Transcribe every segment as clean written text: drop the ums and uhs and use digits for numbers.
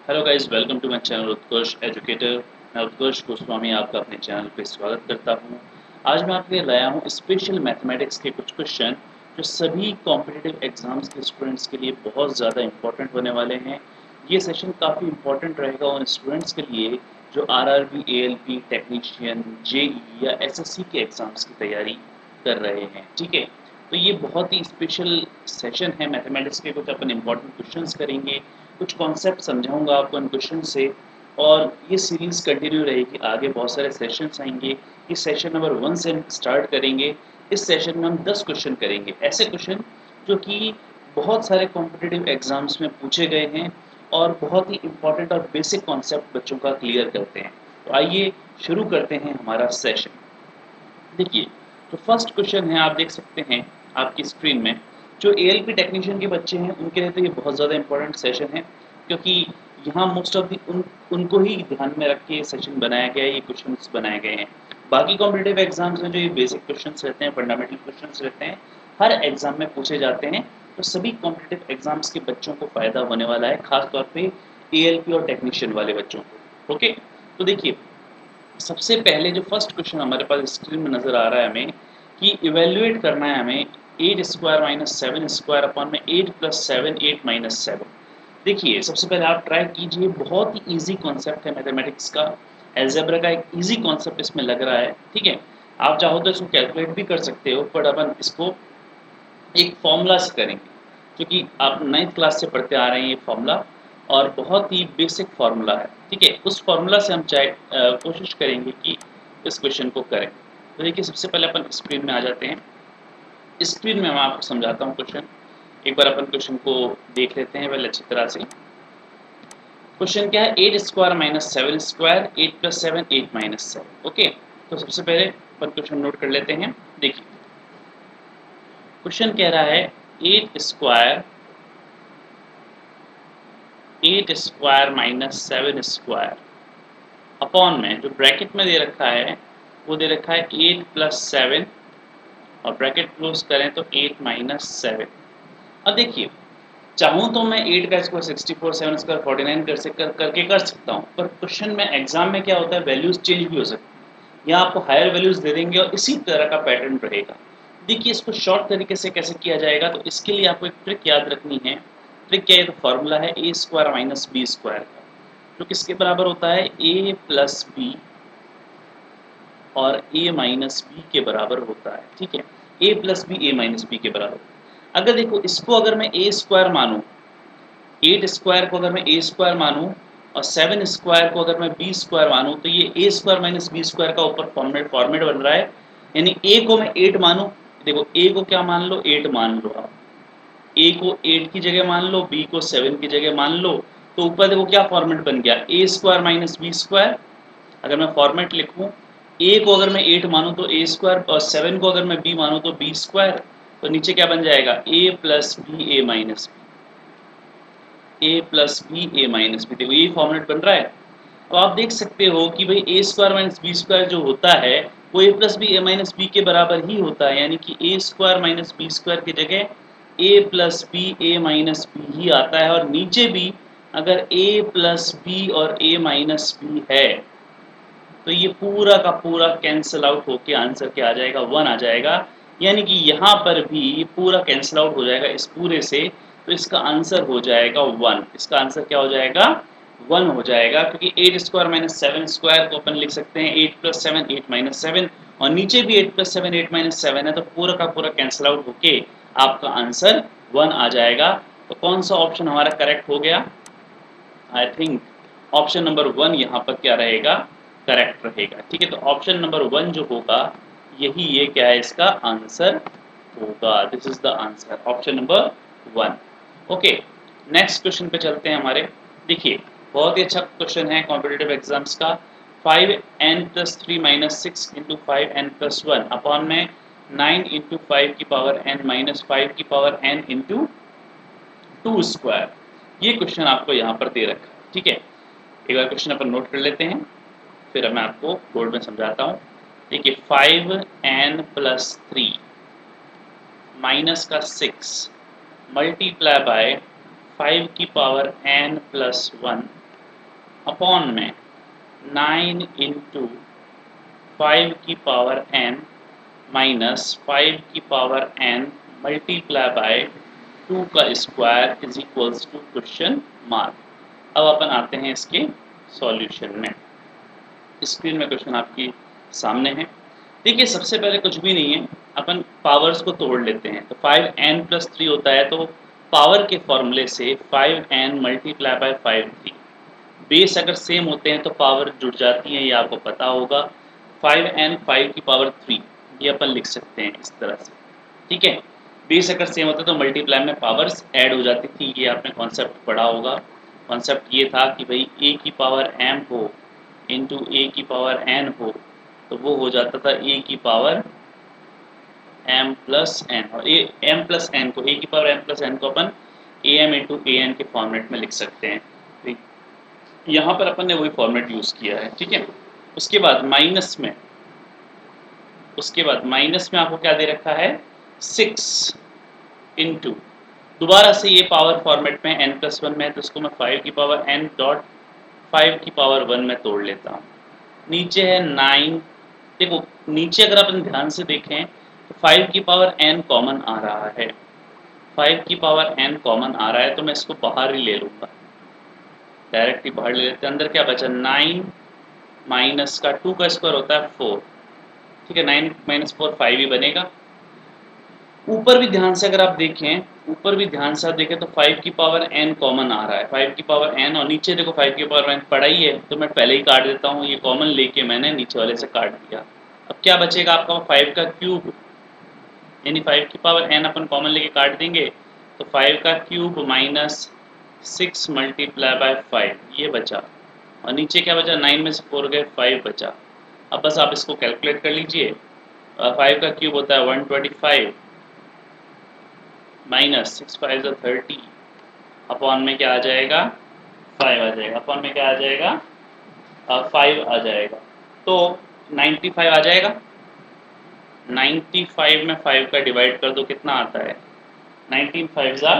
Hello guys, welcome to my channel Utkarsh educator. मैं उत्कर्ष गोस्वामी आपका अपने चैनल पे स्वागत करता हूँ। आज मैं आपके लिए लाया हूँ स्पेशल मैथमेटिक्स के कुछ क्वेश्चन जो सभी कॉम्पिटिटिव एग्जाम्स के स्टूडेंट्स के लिए बहुत ज़्यादा इंपॉर्टेंट होने वाले हैं। ये सेशन काफ़ी इंपॉर्टेंट रहेगा उन स्टूडेंट्स के लिए जो आरआरबी, एएलपी, टेक्नीशियन, जेई या एसएससी के एग्ज़ाम्स की तैयारी कर रहे हैं। ठीक है, तो ये बहुत ही स्पेशल सेशन है। मैथमेटिक्स के कुछ अपन इंपॉर्टेंट क्वेश्चंस करेंगे, कुछ कॉन्सेप्ट समझाऊंगा आपको इन क्वेश्चन से, और ये सीरीज़ कंटिन्यू रहेगी। आगे बहुत सारे सेशंस आएंगे। इस सेशन नंबर 1 से हम स्टार्ट करेंगे। इस सेशन में हम 10 क्वेश्चन करेंगे, ऐसे क्वेश्चन जो कि बहुत सारे कॉम्पिटिटिव एग्जाम्स में पूछे गए हैं और बहुत ही इंपॉर्टेंट और बेसिक कॉन्सेप्ट बच्चों का क्लियर करते हैं। तो आइए शुरू करते हैं हमारा सेशन। देखिए, जो फर्स्ट क्वेश्चन है आप देख सकते हैं आपकी स्क्रीन में। जो एएलपी टेक्नीशियन के बच्चे हैं उनके लिए तो ये बहुत ज़्यादा इंपॉर्टेंट सेशन है, क्योंकि यहाँ मोस्ट ऑफ दी उनको ही ध्यान में रख के ये सेशन बनाया गया है, ये क्वेश्चंस बनाए गए हैं। बाकी कॉम्पिटिटिव एग्जाम्स में जो ये बेसिक क्वेश्चंस रहते हैं, फंडामेंटल क्वेश्चंस रहते हैं, हर एग्जाम में पूछे जाते हैं। तो सभी कॉम्पिटिटिव एग्जाम्स के बच्चों को फ़ायदा होने वाला है, खासतौर पर एएलपी और टेक्नीशियन वाले बच्चों को। ओके, तो देखिए, सबसे पहले जो फर्स्ट क्वेश्चन हमारे पास स्क्रीन में नज़र आ रहा है हमें, कि इवेल्युएट करना है हमें 8 स्क्वायर माइनस 7 स्क्वायर अपॉन में 8 प्लस 7 8 माइनस 7। देखिए, सबसे पहले आप ट्राई कीजिए, बहुत ही इजी कॉन्सेप्ट है मैथमेटिक्स का। अलजेब्रा का एक इजी कॉन्सेप्ट इसमें लग रहा है। ठीक है, आप चाहो तो इसको कैलकुलेट भी कर सकते हो, बट अपन इसको एक फॉर्मूला से करेंगे, क्योंकि आप 9th क्लास से पढ़ते आ रहे हैं ये फॉर्मूला, और बहुत ही बेसिक फार्मूला है। ठीक है, उस फार्मूला से हम चाहे कोशिश करेंगे कि इस क्वेश्चन को करें। तो देखिए, सबसे पहले अपन स्क्रीन में आ जाते हैं। स्क्रीन में मैं आपको समझाता हूँ क्वेश्चन। एक बार अपन क्वेश्चन को देख लेते हैं पहले अच्छी तरह से। क्वेश्चन क्या है? 8 square minus 7 square 8 plus 7 8 minus 7। Okay, तो सबसे पहले अपन क्वेश्चन नोट कर लेते हैं। देखिए, क्वेश्चन कह रहा है 8 स्क्वायर माइनस 7 स्क्वायर अपॉन में, जो ब्रैकेट में दे रखा है वो दे रखा है 8 प्लस 7, और ब्रैकेट क्लोज करें तो 8 माइनस 7। अब देखिए, चाहूँ तो मैं 8 का स्क्वायर 64, 7 स्क्वायर 49 करके कर सकता हूँ, पर क्वेश्चन में एग्जाम में क्या होता है, वैल्यूज चेंज भी हो सकती है। यहाँ आपको हायर वैल्यूज दे देंगे और इसी तरह का पैटर्न रहेगा। देखिए, इसको शॉर्ट तरीके से कैसे किया जाएगा, तो इसके लिए आपको एक ट्रिक याद रखनी है। ट्रिक क्या है? तो फॉर्मूला है ए स्क्वायर माइनस बी स्क्वायर का, जो किसके बराबर होता है? ए प्लस बी और ए माइनस बी के बराबर होता है। ठीक है, ए प्लस बी ए माइनस बी के बराबर। अगर देखो, इसको अगर मैं ए स्क्वायर मानूँ, 8 स्क्वायर को अगर मैं ए स्क्वायर मानूँ और 7 स्क्वायर को अगर मैं बी स्क्वायर मानूँ, तो ये ए स्क्वायर माइनस बी स्क्वायर का ऊपर फॉर्मेट बन रहा है। यानी ए को मैं 8 मानूँ, देखो ए को क्या मान लो? 8 मान लो आप। ए को 8 की जगह मान लो, बी को 7 की जगह मान लो, तो ऊपर देखो क्या फॉर्मेट बन गया? ए स्क्वायर माइनस बी स्क्वायर। अगर मैं फॉर्मेट लिखूँ, ए को अगर मैं 8 मानूँ तो ए स्क्वायर, और 7 को अगर मैं बी मानूँ तो बी स्क्वायर। तो नीचे क्या बन जाएगा? ए प्लस बी ए माइनस बी, ए प्लस बी ए माइनस बी। देखो, यही फॉर्मेट बन रहा है। तो आप देख सकते हो कि भाई ए स्क्वायर माइनस बी स्क्वायर जो होता है वो ए प्लस बी ए माइनस बी के बराबर ही होता है। यानी कि ए स्क्वायर माइनस बी स्क्वायर की जगह ए प्लस बी ए माइनस बी ही आता है, और नीचे भी अगर ए प्लस बी और ए माइनस बी है तो ये पूरा का पूरा कैंसिल आउट होके आंसर क्या आ जाएगा? 1 आ जाएगा। यानी कि यहाँ पर भी ये पूरा कैंसिल आउट हो जाएगा इस पूरे से, तो इसका आंसर हो जाएगा 1। इसका आंसर क्या हो जाएगा? 1 हो जाएगा, क्योंकि 8 स्क्वायर माइनस 7 स्क्वायर को अपन लिख सकते हैं 8 प्लस 7 8 माइनस 7, और नीचे भी 8 प्लस 7 8 माइनस 7 है, तो पूरा का पूरा कैंसिल आउट होके आपका आंसर 1 आ जाएगा। तो कौन सा ऑप्शन हमारा करेक्ट हो गया? आई थिंक ऑप्शन नंबर 1 यहाँ पर क्या रहेगा? करेक्ट रहेगा। ठीक है, तो ऑप्शन नंबर 1 जो होगा, यही ये क्या है? इसका आंसर होगा। This is the answer, option number 1। Okay, next question पे चलते हैं हमारे। देखिए, बहुत ही अच्छा क्वेश्चन है कॉम्पिटिटिव एग्जाम्स का। 5n+3 minus 6 into 5n+1 upon में 9 इंटू 5 की पावर n माइनस 5 की पावर n इंटू 2 स्क्वायर। ये क्वेश्चन आपको यहाँ पर दे रखा है। ठीक है, एक बार क्वेश्चन अपन नोट कर लेते हैं, फिर मैं आपको बोर्ड में समझाता हूँ। देखिए, 5n+3 माइनस का 6 मल्टीप्लाई बाय 5 की पावर n+1 अपॉन में 9 इंटू 5 की पावर n माइनस 5 की पावर n मल्टीप्लाई बाय 2 का square is equals to question mark. अब अपन आते हैं इसके सॉल्यूशन में। स्क्रीन में क्वेश्चन आपकी सामने है। देखिए सबसे पहले कुछ भी नहीं है, अपन पावर्स को तोड़ लेते हैं। तो 5n+3 होता है, तो पावर के फॉर्मूले से 5n मल्टीप्लाई बाय 5 3। बेस अगर सेम होते हैं तो पावर जुड़ जाती है, ये आपको पता होगा। 5n 5 की पावर 3 ये अपन लिख सकते हैं इस तरह से, ठीक है। बेस अगर सेम होता तो मल्टीप्लाई में पावर्स ऐड हो जाती थी, ये आपने कॉन्सेप्ट पढ़ा होगा। कॉन्सेप्ट ये था कि भाई a की पावर m हो इंटू a की पावर n हो, तो वो हो जाता था a की पावर m प्लस n, और m प्लस n को a की पावर m प्लस n को अपन am इंटू ए एन के फॉर्मेट में लिख सकते हैं। तो यहाँ पर अपन ने वही फॉर्मेट यूज़ किया है, ठीक है। उसके बाद माइनस में आपको क्या दे रखा है, 6 इंटू, दोबारा से ये पावर फॉर्मेट में n+1 में है, तो इसको मैं 5 की पावर n डॉट 5 की पावर 1 में तोड़ लेता हूँ। नीचे है 9, देखो नीचे अगर अपन ध्यान से देखें तो 5 की पावर n कॉमन आ रहा है, 5 की पावर n कॉमन आ रहा है, तो मैं इसको बाहर ही ले लूँगा, डायरेक्ट ही बाहर ले लेते हैं। अंदर क्या बचा, 9 माइनस का 2 का स्क्वायर होता है 4, ठीक है। 9 माइनस 4 5 ही बनेगा। ऊपर भी ध्यान से अगर आप देखें, तो 5 की पावर n कॉमन आ रहा है, 5 की पावर n, और नीचे देखो 5 की पावर n पड़ा ही है, तो मैं पहले ही काट देता हूँ, ये कॉमन लेके मैंने नीचे वाले से काट दिया। अब क्या बचेगा आपका, 5 का क्यूब, यानी 5 की पावर n अपन कॉमन लेके काट देंगे, तो 5 का क्यूब माइनस 6 मल्टीप्लाई बाय 5 ये बचा, और नीचे क्या बचा, 9 में से 4 गए 5 बचा। अब बस आप इसको कैलकुलेट कर लीजिए। 5 का क्यूब होता है 125 माइनस 6 5 जो 30, अपॉन में क्या आ जाएगा, 5 आ जाएगा, अपॉन में क्या आ जाएगा, 5 आ जाएगा, तो 95 आ जाएगा। 95 में 5 का डिवाइड कर दो, कितना आता है, 19 5 ज़ा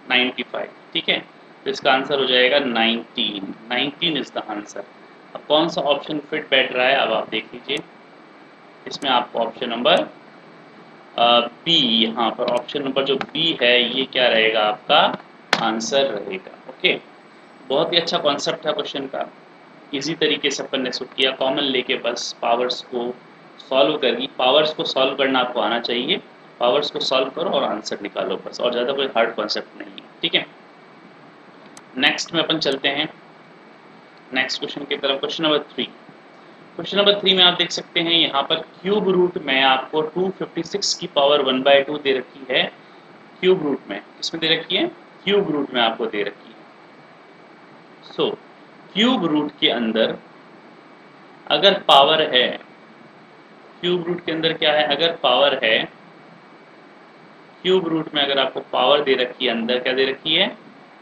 95, ठीक है। तो इसका आंसर हो जाएगा 19 इज द आंसर। अब कौन सा ऑप्शन फिट बैठ रहा है, अब आप देख लीजिए। इसमें आपको ऑप्शन नंबर बी, यहाँ पर ऑप्शन नंबर जो बी है ये क्या रहेगा, आपका आंसर रहेगा। ओके, बहुत ही अच्छा कॉन्सेप्ट है क्वेश्चन का, इजी तरीके से अपन ने इसको किया, कॉमन लेके बस पावर्स को सॉल्व करिए। पावर्स को सॉल्व करना आपको आना चाहिए, पावर्स को सॉल्व करो और आंसर निकालो बस, और ज़्यादा कोई हार्ड कॉन्सेप्ट नहीं है, ठीक है। नेक्स्ट में अपन चलते हैं नेक्स्ट क्वेश्चन की तरफ। क्वेश्चन नंबर 3 में आप देख सकते हैं, यहाँ पर क्यूब रूट में आपको 256 की पावर 1/2 दे रखी है। क्यूब रूट में किसमें दे रखी है, क्यूब रूट में आपको दे रखी है। सो क्यूब रूट के अंदर अगर पावर है, क्यूब रूट के अंदर क्या है, अगर पावर है, क्यूब रूट में अगर आपको पावर दे रखी है, अंदर क्या दे रखी है,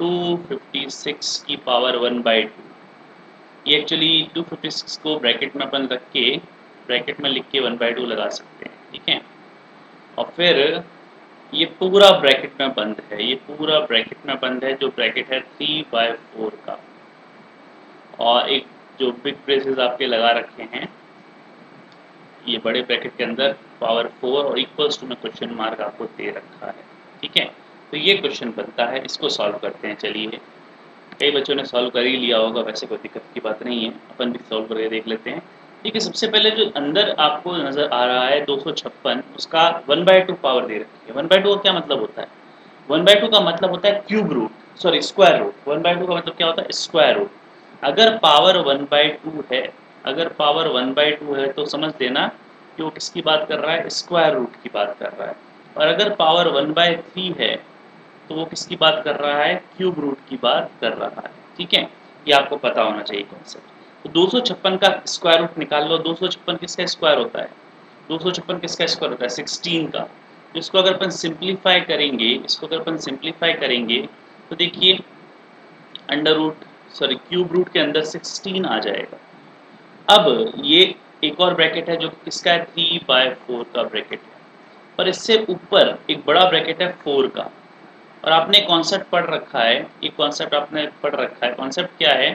256 की पावर 1/2। ये एक्चुअली 256 को ब्रैकेट में अपन रख के, ब्रैकेट में लिख के 1/2 लगा सकते हैं, ठीक है। और फिर ये पूरा ब्रैकेट में बंद है, ये पूरा ब्रैकेट में बंद है, जो ब्रैकेट है 3/4 का, और एक जो बिग ब्रेसेस आपके लगा रखे हैं, ये बड़े ब्रैकेट के अंदर पावर 4 और इक्वल्स टू में क्वेश्चन मार्क आपको दे रखा है, ठीक है। तो ये क्वेश्चन बनता है, इसको सॉल्व करते हैं। चलिए, कई बच्चों ने सॉल्व कर ही लिया होगा, वैसे कोई दिक्कत की बात नहीं है, अपन भी सॉल्व करके देख लेते हैं। ठीक है, सबसे पहले जो अंदर आपको नज़र आ रहा है 256, उसका 1/2 पावर दे रखी है। 1/2 का क्या मतलब होता है, 1/2 का मतलब होता है cube root, sorry square root. 1/2 का मतलब क्या होता है, स्क्वायर रूट। अगर पावर 1/2 है, अगर पावर 1/2 है तो समझ देना कि वो किसकी बात कर रहा है, स्क्वायर रूट की बात कर रहा है। और अगर पावर 1/3 है तो वो किसकी बात कर रहा है, क्यूब रूट की बात कर रहा है, ठीक है। ये आपको पता होना चाहिए कॉन्सेप्ट। तो 256 का स्क्वायर रूट निकाल लो। 256 किसका स्क्वायर होता है, 256 किसका स्क्वायर होता है, 16 का। तो इसको अगर अपन सिंप्लीफाई करेंगे, तो देखिए under root, sorry cube root के अंदर 16 आ जाएगा। अब ये एक और ब्रैकेट है जो किसका है, 3/4 का ब्रैकेट है, और इससे ऊपर एक बड़ा ब्रैकेट है 4 का। और आपने कॉन्सेप्ट पढ़ रखा है, एक कॉन्सेप्ट आपने पढ़ रखा है, कॉन्सेप्ट क्या है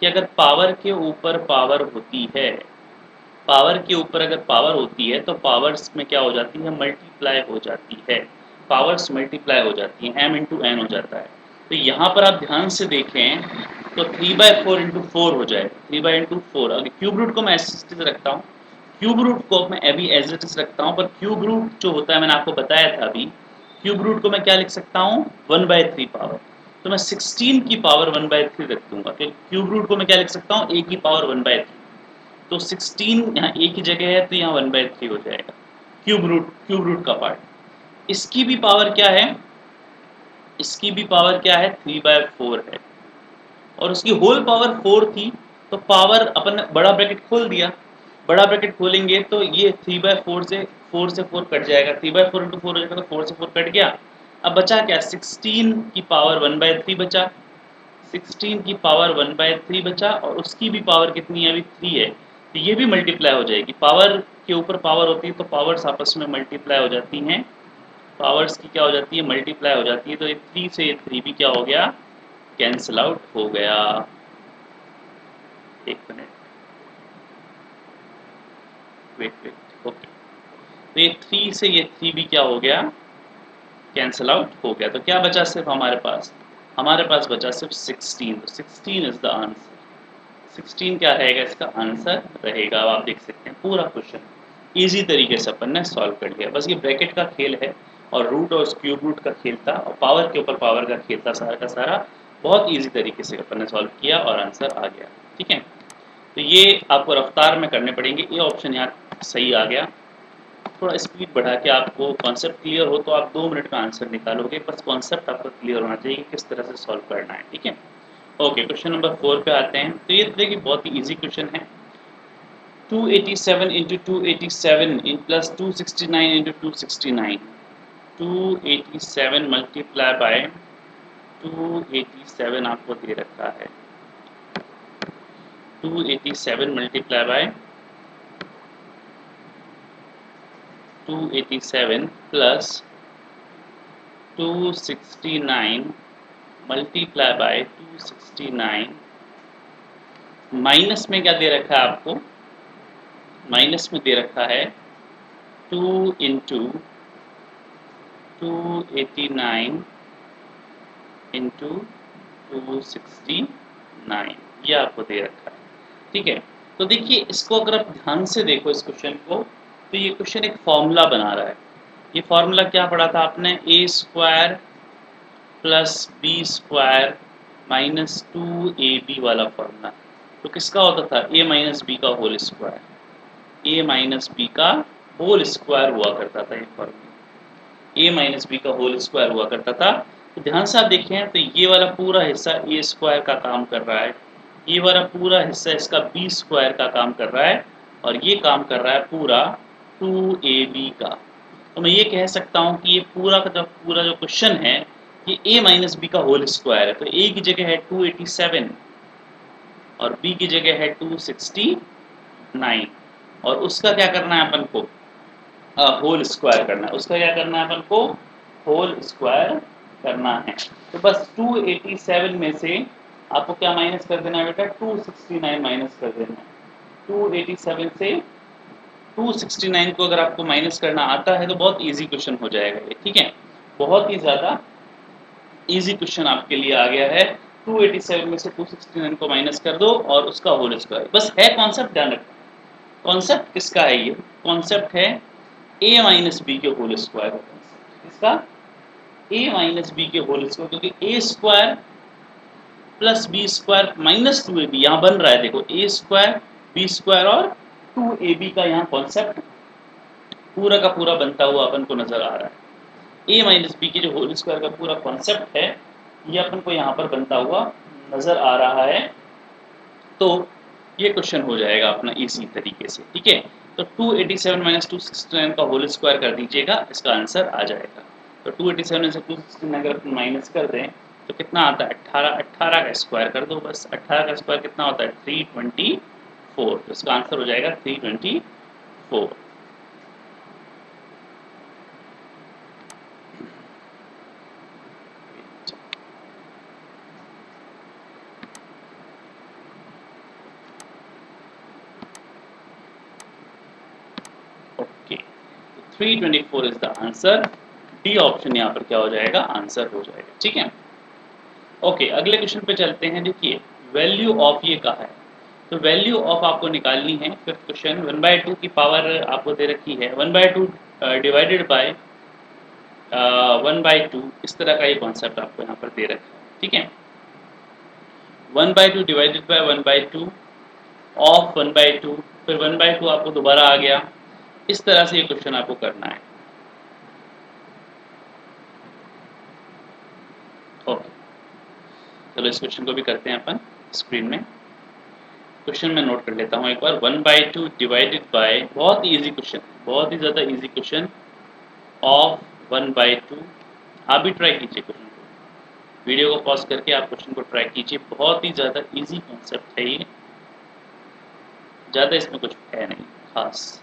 कि अगर पावर के ऊपर पावर होती है, पावर के ऊपर अगर पावर होती है तो पावर्स में क्या हो जाती है, मल्टीप्लाई हो जाती है, पावर्स मल्टीप्लाई हो जाती हैं, m इंटू एन हो जाता है। तो यहाँ पर आप ध्यान से देखें तो 3/4 इंटू 4 हो जाएगा, 3/4। अगर क्यूब रूट को मैं एज रखता हूँ, क्यूब रूट को मैं अभी एज इट इज रखता हूँ, पर क्यूब रूट जो होता है मैंने आपको बताया था अभी, क्यूब रूट को मैं क्या लिख सकता हूँ, 1/3 पावर। तो मैं 16 की पावर 1/3 रख दूंगा, क्यूब रूट को मैं क्या लिख सकता हूँ, a की पावर 1/3। तो 16 यहाँ a की जगह है तो यहाँ 1/3 हो जाएगा, क्यूब रूट का पार्ट। इसकी भी पावर क्या है, इसकी भी पावर क्या है, 3/4 है, और उसकी होल पावर 4 थी। तो पावर अपन ने बड़ा ब्रैकेट खोल दिया, बड़ा ब्रैकेट खोलेंगे तो ये 3/4 से 4 कट जाएगा, 3/4 इंटू 4 हो जाएगा, तो 4 से 4 कट गया। अब बचा क्या, 16 की पावर 1/3 बचा, 16 की पावर 1/3 बचा, और उसकी भी पावर कितनी है, अभी 3 है, तो ये भी मल्टीप्लाई हो जाएगी। पावर के ऊपर पावर होती है तो पावर्स आपस में मल्टीप्लाई हो जाती हैं, पावर्स की क्या हो जाती है, मल्टीप्लाई हो जाती है। तो ये 3 से ये 3 भी क्या हो गया, कैंसिल आउट हो गया। एक मिनट, वेट, ओके। तो ये 3 से ये 3 भी क्या हो गया, कैंसिल आउट हो गया। तो क्या बचा सिर्फ हमारे पास, हमारे पास बचा सिर्फ 16। तो 16 इज द आंसर, 16 क्या रहेगा, इसका आंसर रहेगा। अब आप देख सकते हैं पूरा क्वेश्चन इजी तरीके से अपन ने सॉल्व कर लिया। बस ये ब्रैकेट का खेल है और रूट और क्यूब रूट का खेल था और पावर के ऊपर पावर का खेल था, सारा का सारा बहुत इजी तरीके से अपन ने सॉल्व किया और आंसर आ गया। ठीक है, तो ये आपको रफ्तार में करने पड़ेंगे। ये ऑप्शन यहाँ सही आ गया, थोड़ा स्पीड बढ़ा के आपको कॉन्सेप्ट क्लियर हो तो आप 2 मिनट का आंसर निकालोगे। बस कॉन्सेप्ट आपका क्लियर होना चाहिए कि किस तरह से सॉल्व करना है। ठीक है, ओके, क्वेश्चन नंबर 4 पे आते हैं। तो ये देखिए बहुत ही इजी क्वेश्चन है। 287 into 287 in plus 269 into 269, 287 multiply by 287 आपको दे रखा है, 287 multiply by 287 plus 269 multiply by 269, minus में क्या दे रखा है आपको, माइनस में दे रखा है 2 इंटू 289 इंटू 269, ये आपको दे रखा है। ठीक है, तो देखिए इसको अगर आप ध्यान से देखो इस क्वेश्चन को, तो ये क्वेश्चन एक फॉर्मूला बना रहा है। ये फॉर्मूला क्या पढ़ा था आपने, A square plus B square minus 2ab वाला फॉर्मूला। तो किसका होता था, a माइनस बी का whole square, a minus B का होल स्क्वायर हुआ करता था ये फॉर्मूला, a माइनस बी का होल स्क्वायर हुआ करता था। तो ध्यान से आप देखें तो ये वाला पूरा हिस्सा a स्क्वायर का काम कर रहा है, ये वाला पूरा हिस्सा इसका b स्क्वायर का काम कर रहा है, और ये काम कर रहा है पूरा 2ab का। तो मैं ये कह सकता हूँ कि ये पूरा का जो क्वेश्चन है ये a माइनस बी का होल स्क्वायर है। तो a की जगह है 287 और b की जगह है 269, और उसका क्या करना है अपन को, होल स्क्वायर करना है। उसका क्या करना है अपन को, होल स्क्वायर करना है। तो बस 287 में से आपको क्या माइनस कर देना है बेटा, 269 माइनस कर देना है। 287 से 269 को अगर आपको माइनस करना आता है तो बहुत इजी क्वेश्चन हो जाएगा ये। ठीक है, बहुत ही ज़्यादा इजी क्वेश्चन आपके लिए आ गया है। 287 में से 269 को माइनस कर दो और उसका होल स्क्वायर, बस है कॉन्सेप्ट, ध्यान रखना। कॉन्सेप्ट किसका है, ये कॉन्सेप्ट है a माइनस बी के होल स्क्वायर का कॉन्सेप्ट। इसका a माइनस बी के होल स्क्वायर, क्योंकि a square plus B square minus 2ab यहाँ बन रहा है। देखो a स्क्वायर बी स्क्वायर और 2ab का यहाँ कॉन्सेप्ट पूरा का पूरा बनता हुआ अपन को नजर आ रहा है। a माइनस बी के जो होल स्क्वायर का पूरा कॉन्सेप्ट है ये अपन को यहाँ पर बनता हुआ नजर आ रहा है। तो ये क्वेश्चन हो जाएगा अपना इसी तरीके से। ठीक है, तो 287 माइनस 269 का होल स्क्वायर कर दीजिएगा, इसका आंसर आ जाएगा। तो 287 में से 269 अगर अपन माइनस कर दें तो कितना आता है, 18, 18 का स्क्वायर कर दो बस। 18 का स्क्वायर कितना होता है, 324। तो इसका आंसर हो जाएगा 324। 324 is the answer. D option यहाँ पर क्या हो जाएगा, आंसर हो जाएगा। ठीक है, ओके अगले क्वेश्चन पे चलते हैं। देखिए वैल्यू ऑफ ये कहा है, तो वैल्यू ऑफ आपको निकालनी है। फिफ्थ क्वेश्चन 1/2 की पावर आपको दे रखी है, 1/2 डिवाइडेड बाय 1/2, इस तरह का ये कॉन्सेप्ट आपको यहाँ पर दे रखा है। ठीक है, 1/2 डिवाइडेड बाय 1/2 ऑफ 1/2, फिर 1/2 आपको दोबारा आ गया। इस तरह से ये क्वेश्चन आपको करना है। ओके चलो इस क्वेश्चन को भी करते हैं अपन स्क्रीन में। क्वेश्चन में नोट कर लेता हूँ एक बार। 1/2 डिवाइडेड बाय, बहुत ही ईजी क्वेश्चन, बहुत ही ज़्यादा ईजी क्वेश्चन, ऑफ 1/2। आप भी ट्राई कीजिए क्वेश्चन को, वीडियो को पॉज करके आप क्वेश्चन को ट्राई कीजिए। बहुत ही ज़्यादा ईजी कॉन्सेप्ट है ये, ज़्यादा इसमें कुछ है नहीं खास।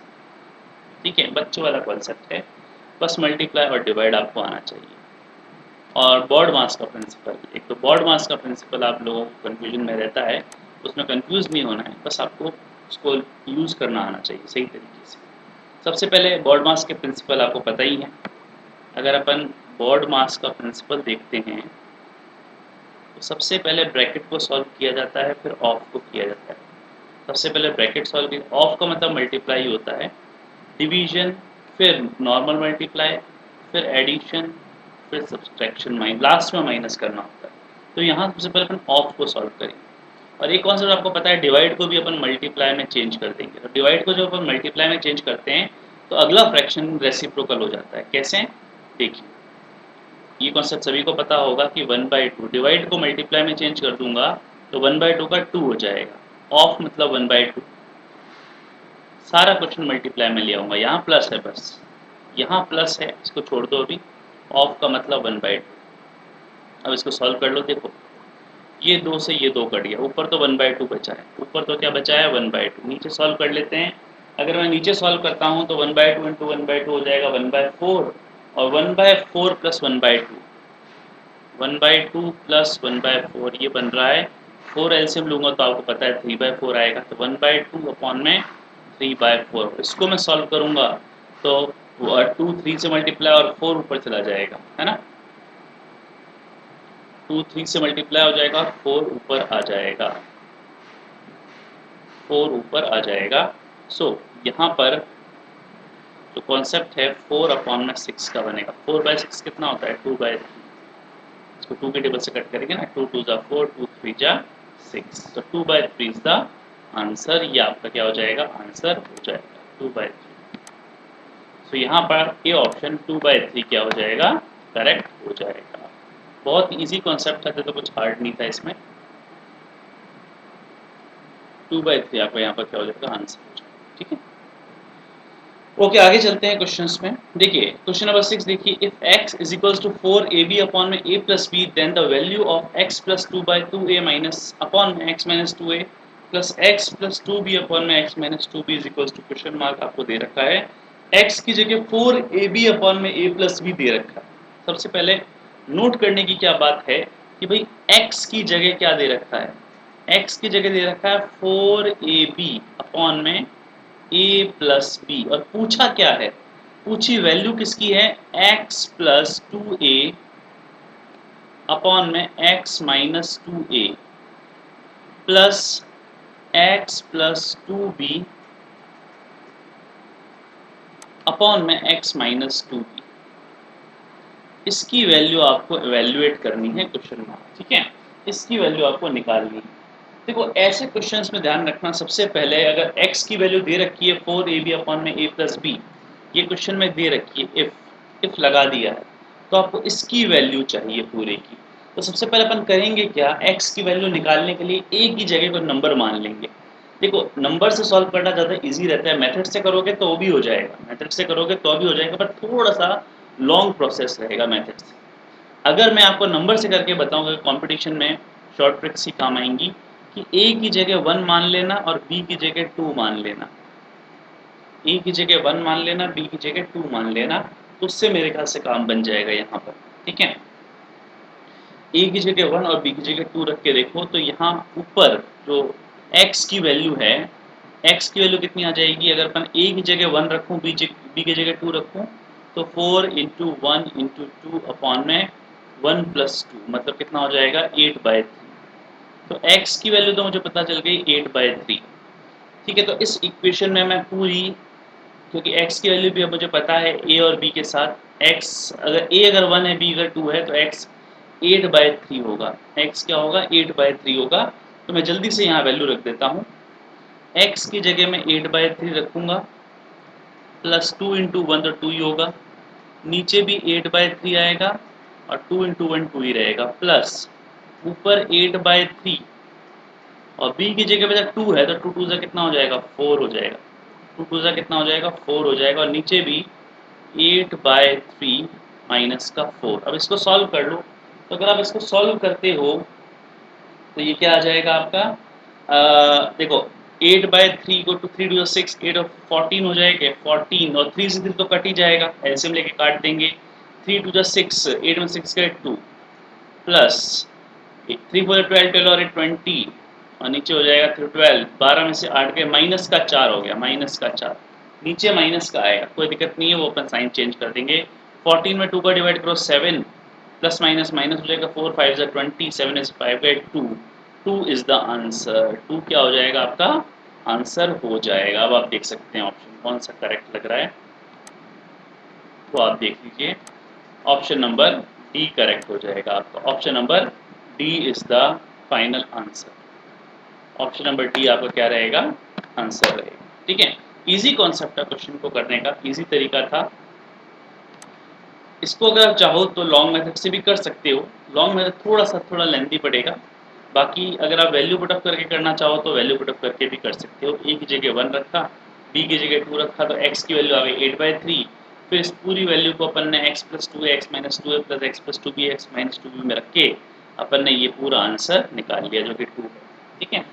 ठीक है, बच्चों वाला कॉन्सेप्ट है, बस मल्टीप्लाई और डिवाइड आपको आना चाहिए। और बॉड मास का प्रिंसिपल, एक तो बॉड मास का प्रिंसिपल आप लोगों को कन्फ्यूजन में रहता है, उसमें कंफ्यूज नहीं होना है, बस आपको उसको यूज़ करना आना चाहिए सही तरीके से। सबसे पहले बॉड मास के प्रिंसिपल आपको पता ही है। अगर अपन बॉड मास का प्रिंसिपल देखते हैं तो सबसे पहले ब्रैकेट को सॉल्व किया जाता है, फिर ऑफ को किया जाता है। सबसे पहले ब्रैकेट सॉल्व किया, ऑफ का मतलब मल्टीप्लाई होता है, डिवीजन, फिर नॉर्मल मल्टीप्लाई, फिर एडिशन, फिर सब्सट्रैक्शन, लास्ट में माइनस करना होता है। तो यहाँ सबसे पहले अपन ऑफ को सॉल्व करेंगे। और एक कॉन्सेप्ट आपको पता है, डिवाइड को भी अपन मल्टीप्लाई में चेंज कर देंगे। तो डिवाइड को जब अपन मल्टीप्लाई में चेंज करते हैं तो अगला फ्रैक्शन रेसिप्रोकल हो जाता है। कैसे, देखिए ये कॉन्सेप्ट सभी को पता होगा कि 1/2 डिवाइड को मल्टीप्लाई में चेंज कर दूंगा तो 1/2 का 2 हो जाएगा। ऑफ मतलब 1/2, सारा क्वेश्चन मल्टीप्लाई में ले आऊँगा। यहाँ प्लस है, बस यहाँ प्लस है, इसको छोड़ दो अभी। ऑफ का मतलब 1/2। अब इसको सॉल्व कर लो। देखो ये 2 से ये 2 कट गया, ऊपर तो 1/2 बचा है, ऊपर तो क्या बचा है 1/2। नीचे सॉल्व कर लेते हैं। अगर मैं नीचे सॉल्व करता हूँ तो 1/2 इंटू 1/2 हो जाएगा 1/4, और 1/4 प्लस 1/2, 1/2 प्लस 1/4 ये बन रहा है। 4 एलसीएम लूँगा तो आपको पता है 3/4 आएगा, तो 1/2 अपॉन में 3/4। इसको मैं सॉल्व करूँगा तो 2 3 से मल्टीप्लाई और 4 ऊपर चला जाएगा, है ना। 2 3 से मल्टीप्लाई हो जाएगा और 4 ऊपर आ जाएगा, 4 ऊपर आ जाएगा। सो यहाँ पर जो कॉन्सेप्ट है 4 अपॉन में 6 का बनेगा। 4/6 कितना होता है 2/3, इसको 2 के टेबल से कट करेंगे ना, 2 2 4, 2 3 6, तो 2/3 इज द आंसर। ये आपका क्या हो जाएगा, आंसर हो जाएगा 2/3। तो यहाँ पर ये ऑप्शन 2/3 क्या हो जाएगा, करेक्ट हो जाएगा। बहुत इजी कॉन्सेप्ट था, तो कुछ हार्ड नहीं था इसमें। 2/3 आपका यहाँ पर क्या हो जाएगा, आंसर हो जाएगा। ठीक है, ओके आगे चलते हैं क्वेश्चंस में। देखिए क्वेश्चन नंबर 6 देखिए, if x is equals to 4ab upon में a plus b, then the value of x plus 2/2a minus upon में x minus 2a plus x plus 2b upon में x minus 2b is equals to, question mark आपको दे रखा है। x की जगह 4ab upon में a plus b दे रखा है। सबसे पहले नोट करने की क्या बात है कि भाई x की जगह क्या दे रखा है, x की जगह दे रखा है 4ab अपॉन में a प्लस बी, और पूछा क्या है, पूछी वैल्यू किसकी है, x प्लस 2a अपॉन में x minus 2a plus x plus 2b upon में x माइनस 2b। इसकी वैल्यू आपको एवेल्युएट करनी है क्वेश्चन में। ठीक है, इसकी वैल्यू आपको निकालनी है। देखो ऐसे क्वेश्चंस में ध्यान रखना, सबसे पहले अगर x की वैल्यू दे रखी है 4ab अपॉन में a प्लस बी, ये क्वेश्चन में दे रखी है, इफ लगा दिया है तो आपको इसकी वैल्यू चाहिए पूरे की। तो सबसे पहले अपन करेंगे क्या, x की वैल्यू निकालने के लिए a की जगह को नंबर मान लेंगे। देखो नंबर से सॉल्व करना ज़्यादा इजी रहता है, मेथड से करोगे तो भी हो जाएगा, मेथड से करोगे तो भी हो जाएगा, पर थोड़ा सा लॉन्ग प्रोसेस रहेगा मेथड से। अगर मैं आपको नंबर से करके बताऊंगा, कंपटीशन में शॉर्ट ट्रिक्स ही काम आएंगी कि a की जगह 1 मान लेना और b की जगह 2 मान लेना। a की जगह 1 मान लेना, b की जगह 2 मान लेना, तो उससे मेरे ख्याल से काम बन जाएगा यहाँ पर। ठीक है, a की जगह 1 और b की जगह 2 रख के देखो तो यहाँ ऊपर जो x की वैल्यू है x की वैल्यू कितनी आ जाएगी, अगर अपन a की जगह 1 रखूँ, b की जगह 2 रखूँ, तो 4 इंटू 1 इंटू 2 अपॉन में 1 प्लस 2, मतलब कितना हो जाएगा 8/3। तो x की वैल्यू तो मुझे पता चल गई 8/3। ठीक है, तो इस इक्वेशन में मैं पूरी, क्योंकि x की वैल्यू भी अब मुझे पता है a और b के साथ, x अगर a अगर 1 है, b अगर 2 है, तो x 8/3 होगा। x क्या होगा 8/3 होगा। तो मैं जल्दी से यहाँ वैल्यू रख देता हूँ। x की जगह में 8/3 रखूँगा, प्लस 2 इंटू 1 तो 2 ही होगा, नीचे भी 8/3 आएगा और 2 इंटू 1 2 ही रहेगा, प्लस ऊपर 8/3 और b की जगह पे जब 2 है तो 2 2 से कितना हो जाएगा 4 हो जाएगा, 2 2 से कितना हो जाएगा 4 हो जाएगा, और नीचे भी 8/3 माइनस का 4। अब इसको सॉल्व कर लो, तो अगर आप इसको सॉल्व करते हो तो ये क्या आ जाएगा आपका, देखो 8/3 को 3 टू 6, 8 और 14 हो जाएगा, 14 और 3 से 3 तो कट ही जाएगा, एलसीएम लेके काट देंगे। 3 टू 6, 8 में 6 का 2, प्लस 3 4 12, 12 और 20, और नीचे हो जाएगा 12, 12 में से 8 के माइनस का 4 हो गया, माइनस का 4, नीचे माइनस का आएगा, कोई दिक्कत नहीं है, वो अपन साइन चेंज कर देंगे। 14 में 2 का डिवाइड करो 7, प्लस माइनस माइनस हो जाएगा, 4 5 जा 20, 7 is 5 गए 2, 2 इज द आंसर। 2 क्या हो जाएगा आपका आंसर हो जाएगा। अब आप देख सकते हैं ऑप्शन कौन सा करेक्ट लग रहा है, तो आप देख लीजिए, ऑप्शन नंबर डी करेक्ट हो जाएगा आपका। Option number D is the final answer. Option number D आपका क्या रहेगा, आंसर रहेगा। ठीक है, इजी कॉन्सेप्ट है, क्वेश्चन को करने का इजी तरीका था। इसको अगर आप चाहो तो लॉन्ग मेथड से भी कर सकते हो, लॉन्ग मेथड थोड़ा लेंथी पड़ेगा। बाकी अगर आप वैल्यू पुटअप करके करना चाहो तो वैल्यू पुटअप करके भी कर सकते हो। a की जगह 1 रखा, b की जगह 2 रखा, तो x की वैल्यू आ गई 8/3। फिर इस पूरी वैल्यू को अपन ने x + 2a, x - 2a + x + 2b, x - 2b में रख के अपन ने ये पूरा आंसर निकाल लिया, जो कि 2 है। ठीक है,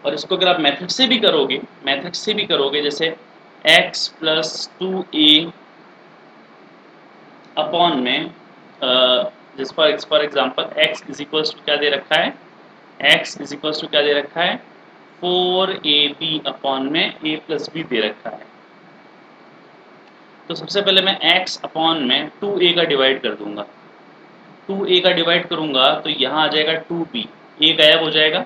और इसको अगर आप मेथड से भी करोगे, जैसे x + 2a अपॉन में जिस for example x is equals to क्या दे रखा है, x इज इक्वल्स टू क्या दे रखा है 4ab अपॉन में a + b दे रखा है। तो सबसे पहले मैं x अपॉन में 2a का डिवाइड कर दूंगा, 2a का डिवाइड करूंगा तो यहाँ आ जाएगा 2b, a गायब हो जाएगा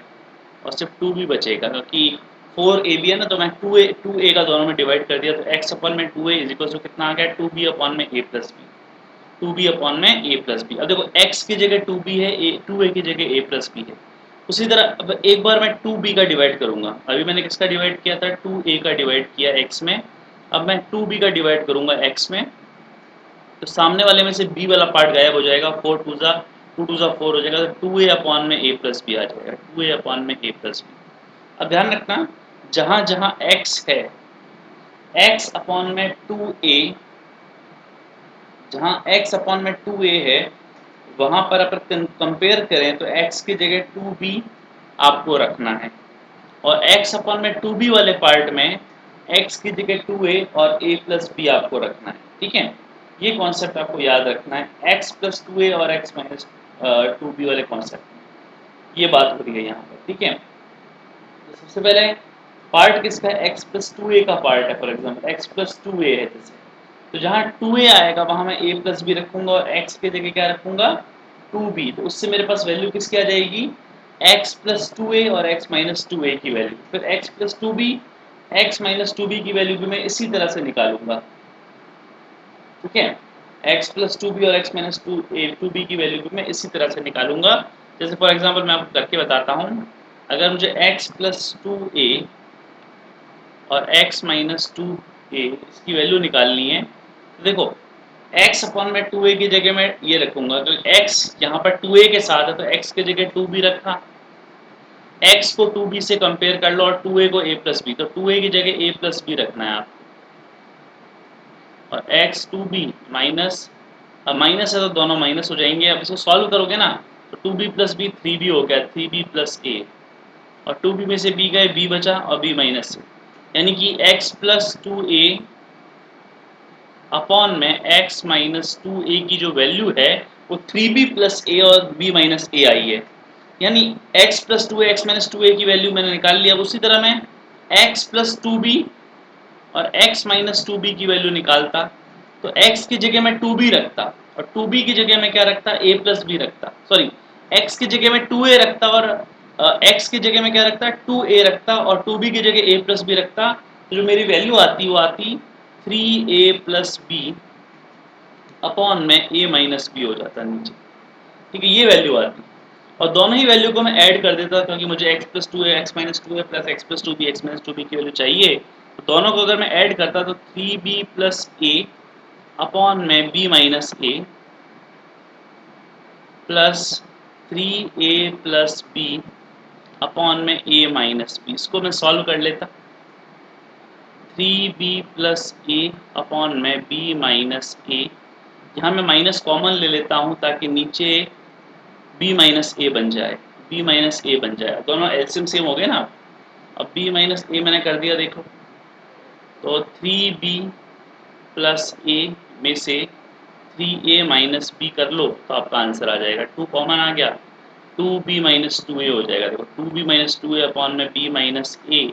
और सिर्फ 2b बचेगा, क्योंकि 4ab है ना, तो मैं 2a का दोनों में डिवाइड कर दिया, तो x अपॉन में 2a इज इक्वल्स टू कितना आ गया 2b अपॉन में a + b, 2b अपॉन में a + b। अब देखो x की जगह 2b है, 2a की जगह a + b है। उसी तरह अब एक बार मैं 2b का डिवाइड करूंगा, अभी मैंने किसका डिवाइड किया था 2a का डिवाइड किया x में, अब मैं 2b का डिवाइड करूंगा x में, तो सामने वाले में से b वाला पार्ट गायब हो जाएगा, 4 2 जा 2 2 जा 4 हो जाएगा, तो 2a अपॉन में a + b आ जाएगा, 2a अपॉन में a + b। अब ध्यान रखना, जहां जहां x है, x अपॉन में 2a, जहां x अपॉन में 2a है, वहां पर अपन कंपेयर करें तो x की जगह 2b आपको रखना है, और x अपॉन में 2b वाले पार्ट में x की जगह 2a और a + b आपको रखना है। ठीक है, ये कॉन्सेप्ट आपको याद रखना है, x + 2a और x - 2b वाले कॉन्सेप्ट, ये बात हो रही है यहाँ पर। ठीक है, तो सबसे पहले पार्ट किसका है, x + 2a का पार्ट है, फॉर एग्जांपल x + 2a है जैसे, तो जहाँ 2a आएगा वहाँ मैं a + b रखूंगा और x की जगह क्या रखूंगा 2b, तो उससे मेरे पास वैल्यू किसकी आ जाएगी x + 2a और x - 2a की वैल्यू, फिर x + 2b, x - 2b की वैल्यू भी मैं इसी तरह से निकालूंगा। ठीक है, x + 2b और x - 2b की वैल्यू भी मैं इसी तरह से निकालूंगा। जैसे फॉर एग्जांपल मैं आपको करके बताता हूँ, अगर मुझे x + 2a और x - 2a इसकी वैल्यू निकालनी है, तो देखो x अपॉन में 2a की जगह मैं ये रखूंगा, तो x यहाँ पर 2a के साथ है तो x की जगह 2b रखा, x को 2b से कंपेयर कर लो और 2a को a + b, तो 2a की जगह a + b रखना है आपको, और x 2b माइनस, अब माइनस है तो दोनों माइनस हो जाएंगे, अब इसको सॉल्व करोगे ना तो 2b + b 3b हो गया, 3b + a, और 2b में से b गए, b बचा और b माइनस, यानी कि x + 2a अपॉन में x - 2a की जो वैल्यू है वो 3b + a और b - a आई है। यानी x plus to A x minus two ए की वैल्यू मैंने निकाल लिया। उसी तरह मैं x प्लस टू बी और x माइनस टू बी की वैल्यू निकालता, तो x की जगह मैं टू बी रखता और टू बी की जगह मैं क्या रखता, a प्लस बी रखता, सॉरी x की जगह में टू ए रखता और x की जगह में क्या रखता, टू ए रखता और टू बी की जगह a प्लस बी रखता। तो जो मेरी वैल्यू आती वो आती three A plus B upon में a माइनस बी हो जाता नीचे, ठीक है, ये वैल्यू आती। और दोनों ही वैल्यू को मैं ऐड कर देता क्योंकि मुझे x प्लस टू है एक्स माइनस टू है plus X plus two B X minus two B की वैल्यू चाहिए। तो दोनों को अगर मैं ऐड करता तो three B plus A upon में B minus A plus three A plus B upon में ए माइनस बी। इसको मैं सॉल्व कर लेता, three B plus A upon में बी माइनस ए, यहाँ मैं माइनस कॉमन ले लेता हूँ ताकि नीचे b माइनस ए बन जाए, b माइनस ए बन जाए, दोनों एलसीएम सेम हो गए ना। अब b माइनस ए मैंने कर दिया, देखो तो थ्री बी प्लस ए में से थ्री ए माइनस बी कर लो तो आपका आंसर आ जाएगा, टू कॉमन आ गया, two B minus two A हो जाएगा। देखो two B minus two A upon में बी माइनस ए,